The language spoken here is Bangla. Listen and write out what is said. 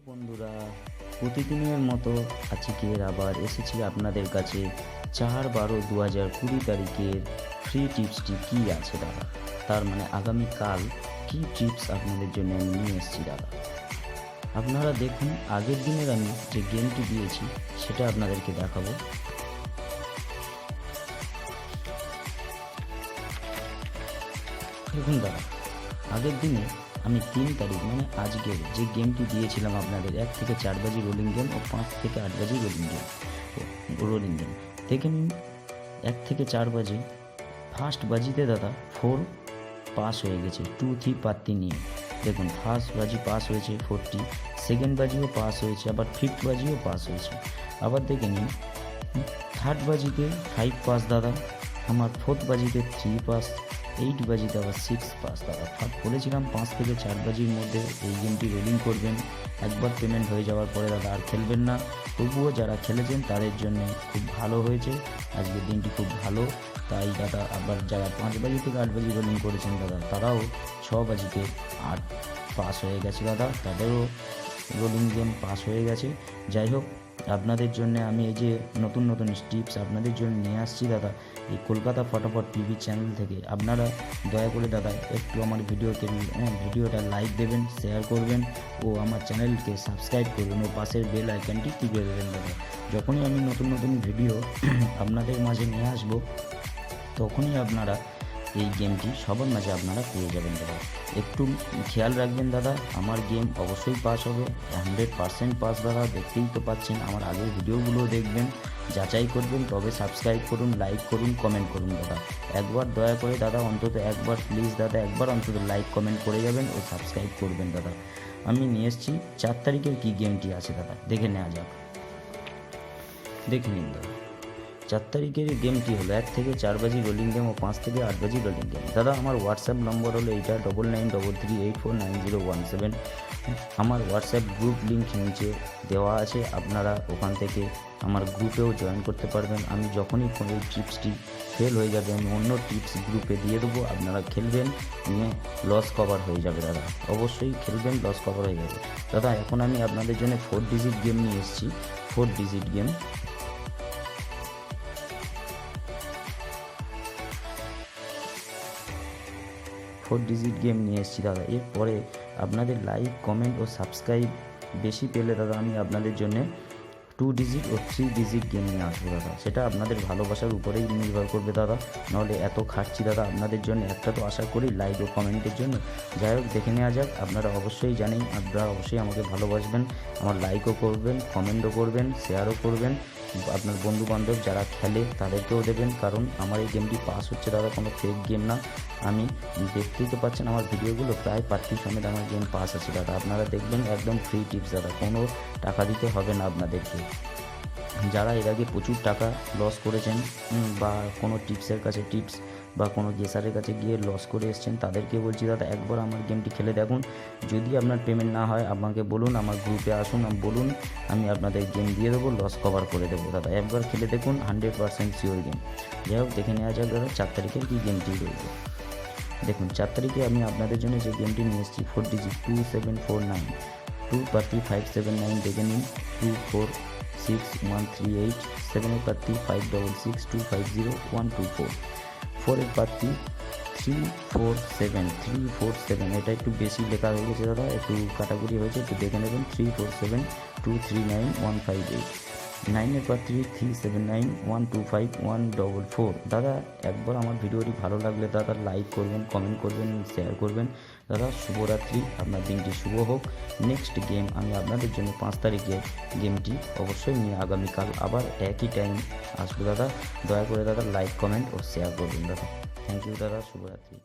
বন্ধুরা, প্রতিদিনের মতো আজকের আবার এসেছি আপনাদের কাছে 4/12/2020 তারিখের ফ্রি টিপসটি কী আছে দাদা। তার মানে আগামীকাল কী টিপস আপনাদের জন্য আমি নিয়ে এসেছি দাদা। আপনারা দেখুন, আগের দিনের আমি যে গেমটি দিয়েছি সেটা আপনাদেরকে দেখাবো। দেখুন দাদা, আগের দিনে আমি 3 তারিখ মানে আজকে যে গেমটি দিয়েছিলাম আপনাদের 1 থেকে 4 বাজি রোলিং গেম ও 5 থেকে 8 বাজি রোলিং গেম দেখে নিন। 1 থেকে 4 বাজি ফার্স্ট বাজিতে দাদা 4 পাস হয়ে গেছে 2 3 পাত্তি নিয়ে। দেখুন, ফার্স্ট বাজি পাস হয়েছে 40, সেকেন্ড বাজিও পাস হয়েছে, আবার ফিফথ বাজিও পাস হয়েছে। আবার দেখে নিন, থার্ড বাজিতে 5 পাস দাদা, আমার ফোর্থ বাজিতে 3 পাস, 8 বাজিতে আবার 6 পাস দাদা। বলেছিলাম 5 থেকে 4 বাজির মধ্যে এই গেমটি রোলিং করবেন। একবার পেমেন্ট হয়ে যাওয়ার পরে দাদা আর খেলবেন না। তবুও যারা খেলেছেন তাদের জন্য খুব ভালো হয়েছে, আজকের দিনটি খুব ভালো। তাই দাদা আবার যারা 5 বাজি থেকে 8 বাজি রোলিং করেছেন দাদা, তারাও 6 বাজিতে 8 পাস হয়ে গেছে দাদা, তাদেরও রোলিং গেম পাস হয়ে গেছে। যাই হোক, আপনাদের জন্য আমি এই যে নতুন নতুন টিপস আপনাদের জন্য নিয়ে আসছি দাদা, এই কলকাতা ফটাফট টিভি চ্যানেল থেকে। আপনারা দয়া করে দাদা একটু আমার ভিডিওটা লাইক দেবেন, শেয়ার করবেন ও আমার চ্যানেলকে সাবস্ক্রাইব করবেন ও পাশের বেল আইকনটি টিপে দেবেন দাদা। যখনই আমি নতুন নতুন ভিডিও আপনাদের মাঝে নিয়ে আসবো, তখনই আপনারা এই গেমটি সবার মাঝে আপনারা পেয়ে যাবেন দাদা। একটু খেয়াল রাখবেন দাদা, আমার গেম অবশ্যই পাস হবে, 100% পাস দাদা। দেখতেই তো পাচ্ছেন, আমার আগের ভিডিওগুলো দেখবেন, যাচাই করবেন, তবে সাবস্ক্রাইব করুন, লাইক করুন, কমেন্ট করুন দাদা। একবার দয়া করে দাদা, অন্তত একবার প্লিজ দাদা, একবার অন্তত লাইক কমেন্ট করে যাবেন ও সাবস্ক্রাইব করবেন দাদা। আমি নিয়ে এসেছি 4 তারিখের কী গেমটি আছে দাদা, দেখে নেওয়া যাক। দেখে নিন দাদা, 4 তারিখের গেমটি হলো 1 থেকে 4 বাজি রোলিং গেম ও 5 থেকে 8 বাজি রোলিং গেম দাদা। আমার হোয়াটসঅ্যাপ নম্বর হলো এইটা 9933849017। আমার হোয়াটসঅ্যাপ গ্রুপ লিঙ্ক নিচে দেওয়া আছে, আপনারা ওখান থেকে আমার গ্রুপেও জয়েন করতে পারবেন। আমি যখনই কোনো টিপসটি ফেল হয়ে যাবে আমি অন্য টিপস গ্রুপে দিয়ে দেবো, আপনারা খেলবেন, নিয়ে লস কভার হয়ে যাবে দাদা। অবশ্যই খেলবেন, লস কভার হয়ে যাবে দাদা। এখন আমি আপনাদের জন্য 4 ডিজিট গেম নিয়ে এসেছি। 4 ডিজিট গেম, নিয়ে এসেছি দাদা। এরপরে আপনাদের লাইক কমেন্ট ও সাবস্ক্রাইব বেশি পেলে দাদা আমি আপনাদের জন্য 2 ডিজিট ও 3 ডিজিট গেম নিয়ে আসবো দাদা। সেটা আপনাদের ভালোবাসার উপরেই নির্ভর করবে দাদা, নাহলে এত খাটছি দাদা আপনাদের জন্য, একটা তো আশা করি লাইক ও কমেন্টের জন্য। যাই হোক, দেখে নেওয়া যাক। আপনারা অবশ্যই জানেন, আপনারা অবশ্যই আমাকে ভালোবাসবেন, আমার লাইকও করবেন, কমেন্টও করবেন, শেয়ারও করবেন। আপনার বন্ধুবান্ধব যারা খেলে তাদেরকেও দেবেন, কারণ আমার এই গেমটি পাস হচ্ছে দাদা, কোনো ফেক গেম না। আমি দেখতেই তো পাচ্ছেন আমার ভিডিওগুলো, প্রায় পার্টি সমেত আমার গেম পাস আছে দাদা। আপনারা দেখবেন, একদম ফ্রি টিপস দাদা, কোনো টাকা দিতে হবে না আপনাদেরকে। যারা এর আগে প্রচুর টাকা লস করেছেন বা কোনো টিপস বা কোনো গেসারের কাছে গিয়ে লস করে এসেছেন, তাদেরকে বলছি দাদা একবার আমার গেমটি খেলে দেখুন। যদি আপনার পেমেন্ট না হয় আমাকে বলুন, আমার গ্রুপে আসুন, বলুন, আমি আপনাদের গেম দিয়ে দেবো, লস কভার করে দেবো দাদা। একবার খেলে দেখুন, 100% শিওর গেম। যাই হোক, দেখে নেওয়া যাক দাদা 4 তারিখের কী গেমটি রয়েছে। দেখুন, 4 তারিখে আমি আপনাদের জন্য যে গেমটি নিয়ে এসেছি 4 ডিজিট 2749, 2 পার্টি 579, দেখে নিন। 246138, 7 পার্টি 566250 124, 4 পার্টি 347, এটা একটু বেশি লেখা হয়ে গেছে দাদা, একটু কাটাকুটি হয়েছে, একটু দেখে নেবেন। 347239 158, 9 পার্টি 379125 144 দাদা। একবার আমার ভিডিওটি ভালো লাগলে দাদা লাইক করবেন, কমেন্ট করবেন, শেয়ার করবেন দাদা। শুভরাত্রি, আপনার দিনটি শুভ হোক। নেক্সট গেম আমি আপনাদের জন্য 5 তারিখের গেমটি অবশ্যই নিয়ে আগামীকাল আবার একই টাইম আসবো দাদা। দয়া করে দাদা লাইক কমেন্ট ও শেয়ার করবেন দাদা। থ্যাংক ইউ দাদা, শুভরাত্রি।